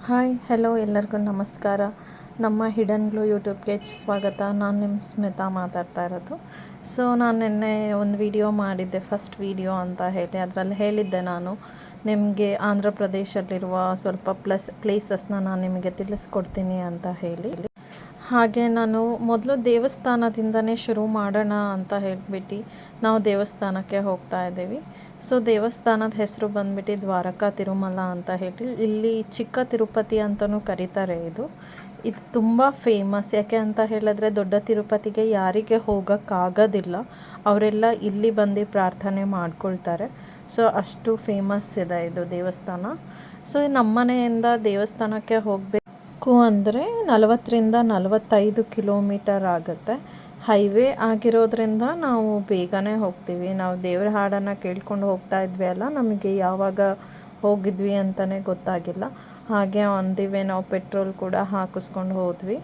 Hi hello ಎಲ್ಲರಿಗೂ ನಮಸ್ಕಾರ. ನಮ್ಮ ಹಿಡನ್ ಗ್ಲೋ ಯೂಟ್ಯೂಬ್ಗೆ ಸ್ವಾಗತ. ನಾನು ನಿಮ್ಮ ಸ್ಮಿತಾ ಮಾತಾಡ್ತಾ ಇರೋದು. ಸೊ ನಾನು ನಿನ್ನೆ ಒಂದು ವಿಡಿಯೋ ಮಾಡಿದ್ದೆ, ಫಸ್ಟ್ ವಿಡಿಯೋ ಅಂತ ಹೇಳಿ. ಅದರಲ್ಲಿ ಹೇಳಿದ್ದೆ ನಾನು ನಿಮಗೆ ಆಂಧ್ರ ಪ್ರದೇಶದಲ್ಲಿರುವ ಸ್ವಲ್ಪ ಪ್ಲೇಸಸ್ನ ನಾನು ನಿಮಗೆ ತಿಳಿಸ್ಕೊಡ್ತೀನಿ ಅಂತ ಹೇಳಿ. ಹಾಗೆ ನಾನು ಮೊದಲು ದೇವಸ್ಥಾನದಿಂದನೇ ಶುರು ಮಾಡೋಣ ಅಂತ ಹೇಳಿಬಿಟ್ಟು ನಾವು ದೇವಸ್ಥಾನಕ್ಕೆ ಹೋಗ್ತಾ ಇದ್ದೀವಿ. ಸೊ ದೇವಸ್ಥಾನದ ಹೆಸರು ಬಂದ್ಬಿಟ್ಟು ದ್ವಾರಕಾ ತಿರುಮಲ ಅಂತ ಹೇಳಿ. ಇಲ್ಲಿ ಚಿಕ್ಕ ತಿರುಪತಿ ಅಂತಲೂ ಕರೀತಾರೆ. ಇದು ತುಂಬ ಫೇಮಸ್. ಯಾಕೆ ಅಂತ ಹೇಳಿದ್ರೆ ದೊಡ್ಡ ತಿರುಪತಿಗೆ ಯಾರಿಗೆ ಹೋಗೋಕ್ಕಾಗೋದಿಲ್ಲ ಅವರೆಲ್ಲ ಇಲ್ಲಿ ಬಂದು ಪ್ರಾರ್ಥನೆ ಮಾಡ್ಕೊಳ್ತಾರೆ. ಸೊ ಅಷ್ಟು ಫೇಮಸ್ ಇದೆ ಇದು ದೇವಸ್ಥಾನ. ಸೊ ನಮ್ಮ ಮನೆಯಿಂದ ದೇವಸ್ಥಾನಕ್ಕೆ ಹೋಗಬೇಕು ಅಂದರೆ 40-45 ಕಿಲೋಮೀಟರ್ ಆಗುತ್ತೆ. ಹೈವೇ ಆಗಿರೋದ್ರಿಂದ ನಾವು ಬೇಗನೆ ಹೋಗ್ತೀವಿ. ನಾವು ದೇವರ ಹಾಡನ್ನು ಕೇಳ್ಕೊಂಡು ಹೋಗ್ತಾ ಇದ್ವಿ ಅಲ್ಲ, ನಮಗೆ ಯಾವಾಗ ಹೋಗಿದ್ವಿ ಅಂತಲೇ ಗೊತ್ತಾಗಿಲ್ಲ. ಹಾಗೆ ಆನ್ ದಿ ವೇ ನಾವು ಪೆಟ್ರೋಲ್ ಕೂಡ ಹಾಕಿಸ್ಕೊಂಡು ಹೋದ್ವಿ.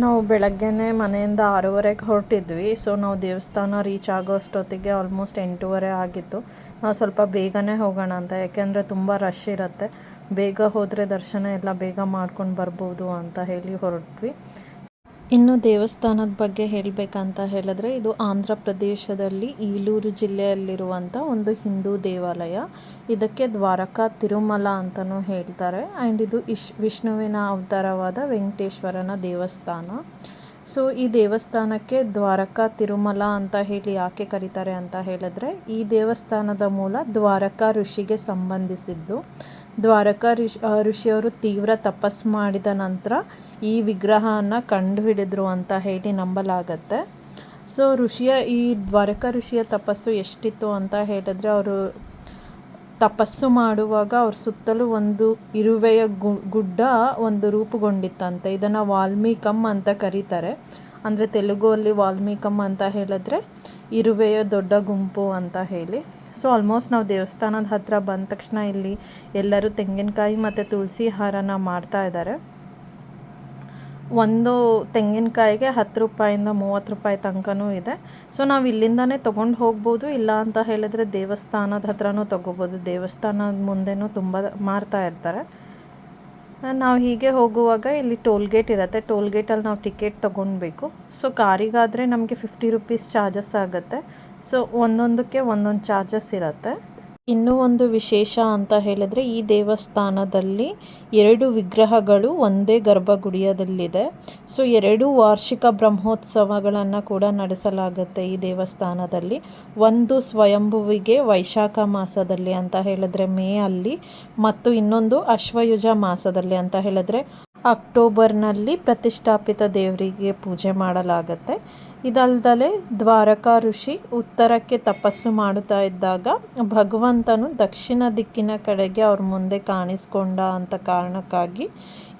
ನಾವು ಬೆಳಗ್ಗೆನೇ ಮನೆಯಿಂದ 6:30ಗೆ ಹೊರಟಿದ್ವಿ. ಸೊ ನಾವು ದೇವಸ್ಥಾನ ರೀಚ್ ಆಗೋ ಅಷ್ಟೊತ್ತಿಗೆ ಆಲ್ಮೋಸ್ಟ್ 8:30 ಆಗಿತ್ತು. ನಾವು ಸ್ವಲ್ಪ ಬೇಗನೆ ಹೋಗೋಣ ಅಂತ, ಯಾಕೆಂದರೆ ತುಂಬ ರಶ್ ಇರುತ್ತೆ. ಬೇಗ ಹೋದರೆ ದರ್ಶನ ಎಲ್ಲ ಬೇಗ ಮಾಡ್ಕೊಂಡು ಬರ್ಬೋದು ಅಂತ ಹೇಳಿ ಹೊರಟ್ವಿ. ಇನ್ನು ದೇವಸ್ಥಾನದ ಬಗ್ಗೆ ಹೇಳಬೇಕಂತ ಹೇಳಿದ್ರೆ, ಇದು ಆಂಧ್ರ ಪ್ರದೇಶದಲ್ಲಿ ಈಲೂರು ಜಿಲ್ಲೆಯಲ್ಲಿರುವಂಥ ಒಂದು ಹಿಂದೂ ದೇವಾಲಯ. ಇದಕ್ಕೆ ದ್ವಾರಕಾ ತಿರುಮಲ ಅಂತಲೂ ಹೇಳ್ತಾರೆ. ಆ್ಯಂಡ್ ಇದು ವಿಷ್ಣುವಿನ ಅವತಾರವಾದ ವೆಂಕಟೇಶ್ವರನ ದೇವಸ್ಥಾನ. ಸೊ ಈ ದೇವಸ್ಥಾನಕ್ಕೆ ದ್ವಾರಕಾ ತಿರುಮಲ ಅಂತ ಹೇಳಿ ಯಾಕೆ ಕರೀತಾರೆ ಅಂತ ಹೇಳಿದ್ರೆ, ಈ ದೇವಸ್ಥಾನದ ಮೂಲ ದ್ವಾರಕಾ ಋಷಿಗೆ ಸಂಬಂಧಿಸಿದ್ದು. ದ್ವಾರಕಾ ಋಷಿಯವರು ತೀವ್ರ ತಪಸ್ಸು ಮಾಡಿದ ನಂತರ ಈ ವಿಗ್ರಹನ ಕಂಡುಹಿಡಿದ್ರು ಅಂತ ಹೇಳಿ ನಂಬಲಾಗತ್ತೆ. ಸೊ ಈ ದ್ವಾರಕಾ ಋಷಿಯ ತಪಸ್ಸು ಎಷ್ಟಿತ್ತು ಅಂತ ಹೇಳಿದ್ರೆ, ಅವರು ತಪಸ್ಸು ಮಾಡುವಾಗ ಅವ್ರ ಸುತ್ತಲೂ ಒಂದು ಇರುವೆಯ ಗುಡ್ಡ ಒಂದು ರೂಪುಗೊಂಡಿತ್ತಂತೆ. ಇದನ್ನು ವಾಲ್ಮೀಕಂ ಅಂತ ಕರೀತಾರೆ. ಅಂದರೆ ತೆಲುಗುವಲ್ಲಿ ವಾಲ್ಮೀಕಂ ಅಂತ ಹೇಳಿದ್ರೆ ಇರುವೆಯ ದೊಡ್ಡ ಗುಂಪು ಅಂತ ಹೇಳಿ. ಸೊ ಆಲ್ಮೋಸ್ಟ್ ನಾವು ದೇವಸ್ಥಾನದ ಹತ್ತಿರ ಬಂದ ತಕ್ಷಣ ಇಲ್ಲಿ ಎಲ್ಲರೂ ತೆಂಗಿನಕಾಯಿ ಮತ್ತು ತುಳಸಿ ಹಾರನ ಮಾಡ್ತಾ ಇದ್ದಾರೆ. ಒಂದು ತೆಂಗಿನಕಾಯಿಗೆ 10 ರೂಪಾಯಿಂದ 30 ರೂಪಾಯಿ ತನಕನೂ ಇದೆ. ಸೊ ನಾವು ಇಲ್ಲಿಂದನೇ ತೊಗೊಂಡು ಹೋಗ್ಬೋದು, ಇಲ್ಲ ಅಂತ ಹೇಳಿದ್ರೆ ದೇವಸ್ಥಾನದ ಹತ್ರನೂ ತೊಗೋಬೋದು. ದೇವಸ್ಥಾನದ ಮುಂದೆನೂ ತುಂಬ ಮಾರ್ತಾ ಇರ್ತಾರೆ. ನಾವು ಹೀಗೆ ಹೋಗುವಾಗ ಇಲ್ಲಿ ಟೋಲ್ಗೇಟ್ ಇರುತ್ತೆ. ಟೋಲ್ಗೇಟಲ್ಲಿ ನಾವು ಟಿಕೆಟ್ ತೊಗೊಳ್ಬೇಕು. ಸೊ ಕಾರಿಗಾದರೆ ನಮಗೆ 50 ರೂಪೀಸ್ ಚಾರ್ಜಸ್ ಆಗುತ್ತೆ. ಸೊ ಒಂದೊಂದಕ್ಕೆ ಒಂದೊಂದು ಚಾರ್ಜಸ್ ಇರುತ್ತೆ. ಇನ್ನೂ ಒಂದು ವಿಶೇಷ ಅಂತ ಹೇಳಿದರೆ, ಈ ದೇವಸ್ಥಾನದಲ್ಲಿ 2 ವಿಗ್ರಹಗಳು ಒಂದೇ ಗರ್ಭಗುಡಿಯದಲ್ಲಿದೆ. ಸೊ 2 ವಾರ್ಷಿಕ ಬ್ರಹ್ಮೋತ್ಸವಗಳನ್ನು ಕೂಡ ನಡೆಸಲಾಗುತ್ತೆ ಈ ದೇವಸ್ಥಾನದಲ್ಲಿ. ಒಂದು ಸ್ವಯಂಭುವಿಗೆ ವೈಶಾಖ ಮಾಸದಲ್ಲಿ ಅಂತ ಹೇಳಿದ್ರೆ ಮೇ ಅಲ್ಲಿ, ಮತ್ತು ಇನ್ನೊಂದು ಅಶ್ವಯುಜ ಮಾಸದಲ್ಲಿ ಅಂತ ಹೇಳಿದ್ರೆ ಅಕ್ಟೋಬರ್ನಲ್ಲಿ ಪ್ರತಿಷ್ಠಾಪಿತ ದೇವರಿಗೆ ಪೂಜೆ ಮಾಡಲಾಗುತ್ತೆ. ಇದಲ್ದಲೆ ದ್ವಾರಕಾ ಋಷಿ ಉತ್ತರಕ್ಕೆ ತಪಸ್ಸು ಮಾಡುತ್ತಾ ಇದ್ದಾಗ ಭಗವಂತನು ದಕ್ಷಿಣ ದಿಕ್ಕಿನ ಕಡೆಗೆ ಅವ್ರ ಮುಂದೆ ಕಾಣಿಸ್ಕೊಂಡ ಅಂತ ಕಾರಣಕ್ಕಾಗಿ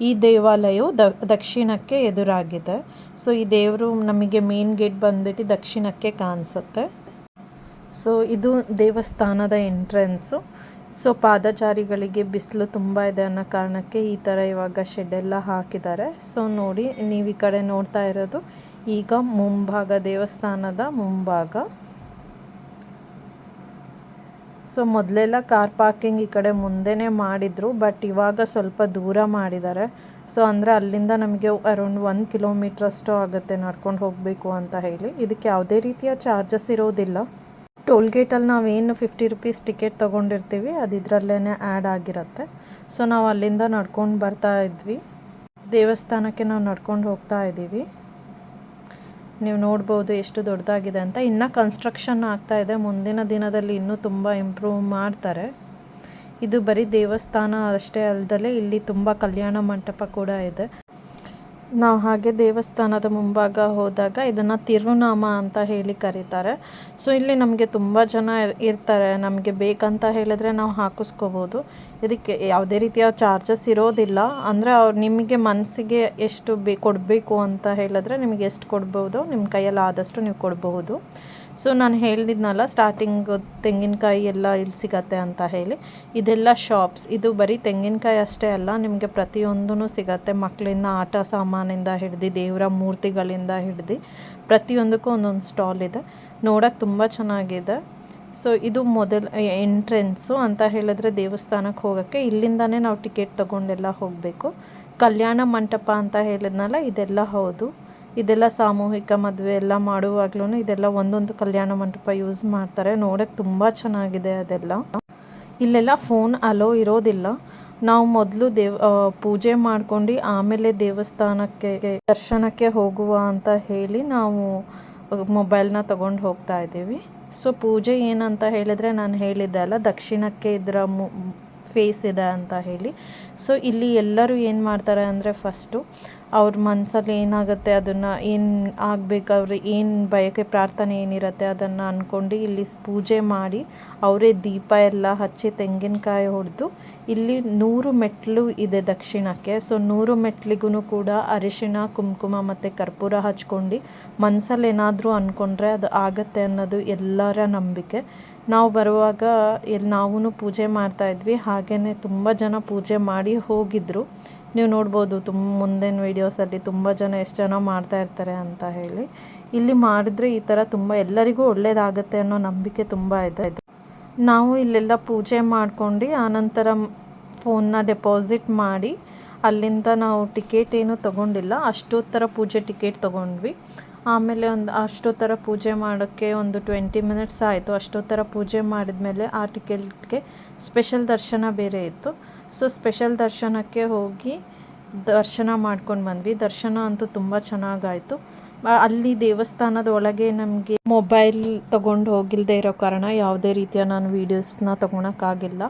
ಈ ದೇವಾಲಯವು ದಕ್ಷಿಣಕ್ಕೆ ಎದುರಾಗಿದೆ. ಸೊ ಈ ದೇವರು ನಮಗೆ ಮೇನ್ ಗೇಟ್ ಬಂದ್ಬಿಟ್ಟು ದಕ್ಷಿಣಕ್ಕೆ ಕಾಣಿಸುತ್ತೆ. ಸೊ ಇದು ದೇವಸ್ಥಾನದ ಎಂಟ್ರೆನ್ಸು. ಸೊ ಪಾದಚಾರಿಗಳಿಗೆ ಬಿಸಿಲು ತುಂಬ ಇದೆ ಅನ್ನೋ ಕಾರಣಕ್ಕೆ ಈ ಥರ ಇವಾಗ ಶೆಡ್ಡೆಲ್ಲ ಹಾಕಿದ್ದಾರೆ. ಸೊ ನೋಡಿ, ನೀವು ಈ ಕಡೆ ನೋಡ್ತಾ ಇರೋದು ಈಗ ಮುಂಭಾಗ, ದೇವಸ್ಥಾನದ ಮುಂಭಾಗ. ಸೊ ಮೊದಲೆಲ್ಲ ಕಾರ್ ಪಾರ್ಕಿಂಗ್ ಈ ಕಡೆ ಮುಂದೆನೇ ಮಾಡಿದರು, ಬಟ್ ಇವಾಗ ಸ್ವಲ್ಪ ದೂರ ಮಾಡಿದ್ದಾರೆ. ಸೊ ಅಂದರೆ ಅಲ್ಲಿಂದ ನಮಗೆ ಅರೌಂಡ್ 1 ಕಿಲೋಮೀಟ್ರ್ ಅಷ್ಟು ಆಗುತ್ತೆ ನಡ್ಕೊಂಡು ಹೋಗಬೇಕು ಅಂತ ಹೇಳಿ. ಇದಕ್ಕೆ ಯಾವುದೇ ರೀತಿಯ ಚಾರ್ಜಸ್ ಇರೋದಿಲ್ಲ. ಟೋಲ್ಗೇಟಲ್ಲಿ ನಾವೇನು 50 ರೂಪೀಸ್ ಟಿಕೆಟ್ ತೊಗೊಂಡಿರ್ತೀವಿ ಅದು ಇದರಲ್ಲೇ ಆ್ಯಡ್ ಆಗಿರುತ್ತೆ. ಸೊ ನಾವು ಅಲ್ಲಿಂದ ನಡ್ಕೊಂಡು ಬರ್ತಾ ಇದ್ವಿ. ದೇವಸ್ಥಾನಕ್ಕೆ ನಾವು ನಡ್ಕೊಂಡು ಹೋಗ್ತಾ ಇದ್ದೀವಿ. ನೀವು ನೋಡ್ಬೋದು ಎಷ್ಟು ದೊಡ್ಡದಾಗಿದೆ ಅಂತ. ಇನ್ನೂ ಕನ್ಸ್ಟ್ರಕ್ಷನ್ ಆಗ್ತಾ ಇದೆ. ಮುಂದಿನ ದಿನದಲ್ಲಿ ಇನ್ನೂ ತುಂಬ ಇಂಪ್ರೂವ್ ಮಾಡ್ತಾರೆ. ಇದು ಬರೀ ದೇವಸ್ಥಾನ ಅಷ್ಟೇ ಅಲ್ಲದೆ ಇಲ್ಲಿ ತುಂಬ ಕಲ್ಯಾಣ ಮಂಟಪ ಕೂಡ ಇದೆ. ನಾವು ಹಾಗೆ ದೇವಸ್ಥಾನದ ಮುಂಭಾಗ ಹೋದಾಗ ಇದನ್ನು ತಿರುನಾಮ ಅಂತ ಹೇಳಿ ಕರೀತಾರೆ. ಸೊ ಇಲ್ಲಿ ನಮಗೆ ತುಂಬ ಜನ ಇರ್ತಾರೆ. ನಮಗೆ ಬೇಕಂತ ಹೇಳಿದ್ರೆ ನಾವು ಹಾಕಿಸ್ಕೋಬೋದು. ಇದಕ್ಕೆ ಯಾವುದೇ ರೀತಿಯ ಚಾರ್ಜಸ್ ಇರೋದಿಲ್ಲ. ಅಂದರೆ ಅವ್ರು ನಿಮಗೆ ಮನಸ್ಸಿಗೆ ಎಷ್ಟು ಕೊಡಬೇಕು ಅಂತ ಹೇಳಿದ್ರೆ ನಿಮಗೆ ಎಷ್ಟು ಕೊಡ್ಬೋದು, ನಿಮ್ಮ ಕೈಯಲ್ಲಿ ಆದಷ್ಟು ನೀವು ಕೊಡಬಹುದು. ಸೊ ನಾನು ಹೇಳಿದ್ನಲ್ಲ ಸ್ಟಾರ್ಟಿಂಗ್ ತೆಂಗಿನಕಾಯಿ ಎಲ್ಲ ಇಲ್ಲಿ ಸಿಗತ್ತೆ ಅಂತ ಹೇಳಿ, ಇದೆಲ್ಲ ಶಾಪ್ಸ್. ಇದು ಬರೀ ತೆಂಗಿನಕಾಯಿ ಅಷ್ಟೇ ಅಲ್ಲ, ನಿಮಗೆ ಪ್ರತಿಯೊಂದೂ ಸಿಗತ್ತೆ. ಮಕ್ಕಳಿಂದ ಆಟ ಸಾಮಾನಿಂದ ಹಿಡ್ದು ದೇವರ ಮೂರ್ತಿಗಳಿಂದ ಹಿಡ್ದು ಪ್ರತಿಯೊಂದಕ್ಕೂ ಒಂದೊಂದು ಸ್ಟಾಲ್ ಇದೆ, ನೋಡೋಕ್ಕೆ ತುಂಬ ಚೆನ್ನಾಗಿದೆ. ಸೊ ಇದು ಮೊದಲ ಎಂಟ್ರೆನ್ಸು ಅಂತ ಹೇಳಿದ್ರೆ ದೇವಸ್ಥಾನಕ್ಕೆ ಹೋಗೋಕ್ಕೆ. ಇಲ್ಲಿಂದನೇ ನಾವು ಟಿಕೆಟ್ ತೊಗೊಂಡೆಲ್ಲ ಹೋಗಬೇಕು. ಕಲ್ಯಾಣ ಮಂಟಪ ಅಂತ ಹೇಳಿದ್ನಲ್ಲ, ಇದೆಲ್ಲ ಹೌದು. ಇದೆಲ್ಲ ಸಾಮೂಹಿಕ ಮದುವೆ ಎಲ್ಲ ಮಾಡುವಾಗ್ಲೂ ಇದೆಲ್ಲ ಒಂದೊಂದು ಕಲ್ಯಾಣ ಮಂಟಪ ಯೂಸ್ ಮಾಡ್ತಾರೆ. ನೋಡೋಕ್ಕೆ ತುಂಬ ಚೆನ್ನಾಗಿದೆ ಅದೆಲ್ಲ. ಇಲ್ಲೆಲ್ಲ ಫೋನ್ ಅಲೋ ಇರೋದಿಲ್ಲ. ನಾವು ಮೊದಲು ಪೂಜೆ ಮಾಡ್ಕೊಂಡು ಆಮೇಲೆ ದೇವಸ್ಥಾನಕ್ಕೆ ದರ್ಶನಕ್ಕೆ ಹೋಗುವ ಅಂತ ಹೇಳಿ ನಾವು ಮೊಬೈಲ್ನ ತೊಗೊಂಡು ಹೋಗ್ತಾ ಇದ್ದೀವಿ. ಸೊ ಪೂಜೆ ಏನಂತ ಹೇಳಿದರೆ ನಾನು ಹೇಳಿದ್ದೆ ಅಲ್ಲ, ದಕ್ಷಿಣಕ್ಕೆ ಇದರ ಫೇಸ್ ಇದೆ ಅಂತ ಹೇಳಿ. ಸೊ ಇಲ್ಲಿ ಎಲ್ಲರೂ ಏನು ಮಾಡ್ತಾರೆ ಅಂದರೆ ಫಸ್ಟು ಅವ್ರ ಮನಸ್ಸಲ್ಲಿ ಏನಾಗುತ್ತೆ ಅದನ್ನು ಏನು ಆಗಬೇಕು, ಅವ್ರು ಏನು ಬಯಕೆ ಪ್ರಾರ್ಥನೆ ಏನಿರುತ್ತೆ ಅದನ್ನು ಅಂದ್ಕೊಂಡು ಇಲ್ಲಿ ಪೂಜೆ ಮಾಡಿ ಅವರೇ ದೀಪ ಎಲ್ಲ ಹಚ್ಚಿ ತೆಂಗಿನಕಾಯಿ ಹೊಡೆದು ಇಲ್ಲಿ 100 ಮೆಟ್ಲು ಇದೆ ದಕ್ಷಿಣಕ್ಕೆ. ಸೊ 100 ಮೆಟ್ಲಿಗೂ ಕೂಡ ಅರಿಶಿಣ, ಕುಂಕುಮ ಮತ್ತು ಕರ್ಪೂರ ಹಚ್ಕೊಂಡು ಮನಸ್ಸಲ್ಲಿ ಏನಾದರೂ ಅಂದ್ಕೊಂಡ್ರೆ ಅದು ಆಗತ್ತೆ ಅನ್ನೋದು ಎಲ್ಲರ ನಂಬಿಕೆ. ನಾವು ಬರುವಾಗ ನಾವು ಪೂಜೆ ಮಾಡ್ತಾಯಿದ್ವಿ, ಹಾಗೆಯೇ ತುಂಬ ಜನ ಪೂಜೆ ಮಾಡಿ ಹೋಗಿದ್ದರು. ನೀವು ನೋಡ್ಬೋದು ಮುಂದಿನ ವೀಡಿಯೋಸಲ್ಲಿ ತುಂಬ ಜನ ಎಷ್ಟು ಜನ ಮಾಡ್ತಾಯಿರ್ತಾರೆ ಅಂತ ಹೇಳಿ. ಇಲ್ಲಿ ಮಾಡಿದ್ರೆ ಈ ಥರ ತುಂಬ ಎಲ್ಲರಿಗೂ ಒಳ್ಳೆಯದಾಗತ್ತೆ ಅನ್ನೋ ನಂಬಿಕೆ ತುಂಬ ಇದೆ. ನಾವು ಇಲ್ಲೆಲ್ಲ ಪೂಜೆ ಮಾಡ್ಕೊಂಡು ಆನಂತರ ಫೋನ್ನ ಡೆಪಾಸಿಟ್ ಮಾಡಿ ಅಲ್ಲಿಂದ ನಾವು ಟಿಕೆಟ್ ಏನೂ ತೊಗೊಂಡಿಲ್ಲ, ಅಷ್ಟೊತ್ತರ ಪೂಜೆ ಟಿಕೆಟ್ ತೊಗೊಂಡ್ವಿ. ಆಮೇಲೆ ಅಷ್ಟೊತ್ತರ ಪೂಜೆ ಮಾಡೋಕ್ಕೆ ಒಂದು 20 ಮಿನಿಟ್ಸ್ ಆಯಿತು. ಅಷ್ಟೊತ್ತರ ಪೂಜೆ ಮಾಡಿದ್ಮೇಲೆ ಆ ಟಿಕೆಟ್ಗೆ ಸ್ಪೆಷಲ್ ದರ್ಶನ ಬೇರೆ ಇತ್ತು. ಸೊ ಸ್ಪೆಷಲ್ ದರ್ಶನಕ್ಕೆ ಹೋಗಿ ದರ್ಶನ ಮಾಡ್ಕೊಂಡು ಬಂದ್ವಿ. ದರ್ಶನ ಅಂತೂ ತುಂಬ ಚೆನ್ನಾಗಾಯಿತು. ಅಲ್ಲಿ ದೇವಸ್ಥಾನದ ಒಳಗೆ ನಮಗೆ ಮೊಬೈಲ್ ತೊಗೊಂಡು ಹೋಗಿಲ್ಲದೆ ಇರೋ ಕಾರಣ ಯಾವುದೇ ರೀತಿಯ ನಾನು ವೀಡಿಯೋಸ್ನ ತೊಗೊಳಕ್ಕಾಗಿಲ್ಲ.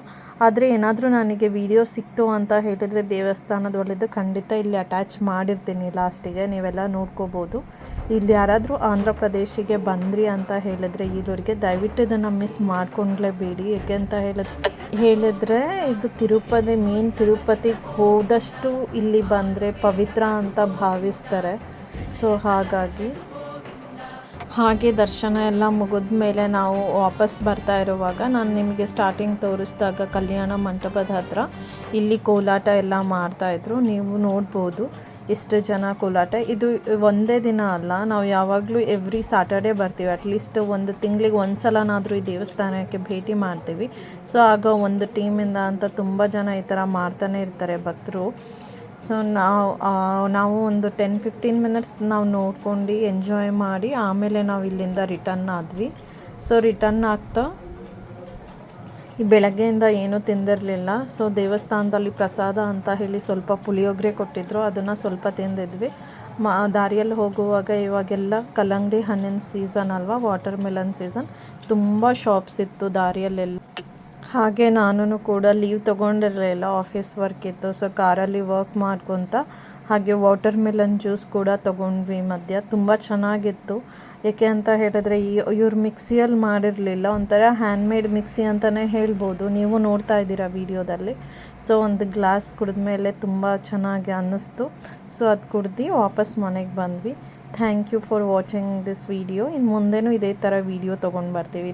ಆದರೆ ಏನಾದರೂ ನನಗೆ ವೀಡಿಯೋ ಸಿಕ್ತು ಅಂತ ಹೇಳಿದರೆ ದೇವಸ್ಥಾನದ ಒಳಗೆ ಖಂಡಿತ ಇಲ್ಲಿ ಅಟ್ಯಾಚ್ ಮಾಡಿರ್ತೀನಿ ಲಾಸ್ಟಿಗೆ, ನೀವೆಲ್ಲ ನೋಡ್ಕೋಬೋದು. ಇಲ್ಲಿ ಯಾರಾದರೂ ಆಂಧ್ರ ಪ್ರದೇಶಿಗೆ ಬಂದ್ರಿ ಅಂತ ಹೇಳಿದ್ರೆ ಇಲ್ಲಿವರೆಗೆ ದಯವಿಟ್ಟು ಇದನ್ನು ಮಿಸ್ ಮಾಡ್ಕೊಂಡ್ಲೇಬೇಡಿ. ಏಕೆ ಅಂತ ಹೇಳಿದ್ರೆ ಇದು ತಿರುಪತಿಗೆ ಹೋದಷ್ಟು ಇಲ್ಲಿ ಬಂದರೆ ಪವಿತ್ರ ಅಂತ ಭಾವಿಸ್ತಾರೆ. ಸೊ ಹಾಗೆ ದರ್ಶನ ಎಲ್ಲ ಮುಗಿದ ಮೇಲೆ ನಾವು ವಾಪಸ್ ಬರ್ತಾ ಇರುವಾಗ ನಾನು ನಿಮಗೆ ಸ್ಟಾರ್ಟಿಂಗ್ ತೋರಿಸಿದಾಗ ಕಲ್ಯಾಣ ಮಂಟಪದ ಹತ್ರ ಇಲ್ಲಿ ಕೋಲಾಟ ಎಲ್ಲ ಮಾಡ್ತಾಯಿದ್ರು. ನೀವು ನೋಡ್ಬೋದು ಎಷ್ಟು ಜನ ಕೋಲಾಟ. ಇದು ಒಂದೇ ದಿನ ಅಲ್ಲ, ನಾವು ಯಾವಾಗಲೂ ಎವ್ರಿ ಸ್ಯಾಟರ್ಡೇ ಬರ್ತೀವಿ. ಅಟ್ಲೀಸ್ಟ್ ಒಂದು ತಿಂಗಳಿಗೆ ಒಂದು ಸಲನಾದರೂ ಈ ದೇವಸ್ಥಾನಕ್ಕೆ ಭೇಟಿ ಮಾಡ್ತೀವಿ. ಸೊ ಆಗ ಒಂದು ಟೀಮಿಂದ ಅಂತ ತುಂಬ ಜನ ಈ ಥರ ಮಾಡ್ತಾನೆ ಇರ್ತಾರೆ ಭಕ್ತರು. ಸೊ ನಾವು ಒಂದು 10-15 ಮಿನಿಟ್ಸ್ ನಾವು ನೋಡ್ಕೊಂಡು ಎಂಜಾಯ್ ಮಾಡಿ ಆಮೇಲೆ ನಾವು ಇಲ್ಲಿಂದ ರಿಟರ್ನ್ ಆದ್ವಿ. ಸೊ ರಿಟರ್ನ್ ಆಗ್ತಾ ಈ ಬೆಳಗ್ಗೆಯಿಂದ ಏನೂ ತಿಂದಿರಲಿಲ್ಲ. ಸೊ ದೇವಸ್ಥಾನದಲ್ಲಿ ಪ್ರಸಾದ ಅಂತ ಹೇಳಿ ಸ್ವಲ್ಪ ಪುಳಿಯೋಗರೆ ಕೊಟ್ಟಿದ್ದರು, ಅದನ್ನು ಸ್ವಲ್ಪ ತಿಂದಿದ್ವಿ. ದಾರಿಯಲ್ಲಿ ಹೋಗುವಾಗ ಇವಾಗೆಲ್ಲ ಕಲ್ಲಂಗಡಿ ಹಣ್ಣಿನ ಸೀಸನ್ ಅಲ್ವಾ, ವಾಟರ್ ಮೆಲನ್ ಸೀಸನ್, ತುಂಬ ಶಾಪ್ಸ್ ಇತ್ತು ದಾರಿಯಲ್ಲೆಲ್ಲ. ಹಾಗೆ ನಾನು ಕೂಡ ಲೀವ್ ತೊಗೊಂಡಿರಲಿಲ್ಲ, ಆಫೀಸ್ ವರ್ಕ್ ಇತ್ತು. ಸೊ ಕಾರಲ್ಲಿ ವರ್ಕ್ ಮಾಡ್ಕೊತ ಹಾಗೆ ವಾಟರ್ ಮೆಲನ್ ಜ್ಯೂಸ್ ಕೂಡ ತೊಗೊಂಡ್ವಿ ಮಧ್ಯ. ತುಂಬ ಚೆನ್ನಾಗಿತ್ತು. ಏಕೆ ಅಂತ ಹೇಳಿದ್ರೆ ಇವ್ರು ಮಿಕ್ಸಿಯಲ್ಲಿ ಮಾಡಿರಲಿಲ್ಲ, ಒಂಥರ ಹ್ಯಾಂಡ್ಮೇಡ್ ಮಿಕ್ಸಿ ಅಂತಲೇ ಹೇಳ್ಬೋದು. ನೀವು ನೋಡ್ತಾ ಇದ್ದೀರಾ ವಿಡಿಯೋದಲ್ಲಿ. ಸೊ ಒಂದು ಗ್ಲಾಸ್ ಕುಡಿದ್ಮೇಲೆ ತುಂಬ ಚೆನ್ನಾಗಿ ಅನ್ನಿಸ್ತು. ಸೊ ಅದು ಕುಡ್ದು ವಾಪಸ್ ಮನೆಗೆ ಬಂದ್ವಿ. Thank you for watching this video. ಇನ್ನು ಮುಂದೆನೂ ಇದೇ ಥರ ವಿಡಿಯೋ ತೊಗೊಂಡು ಬರ್ತೀವಿ.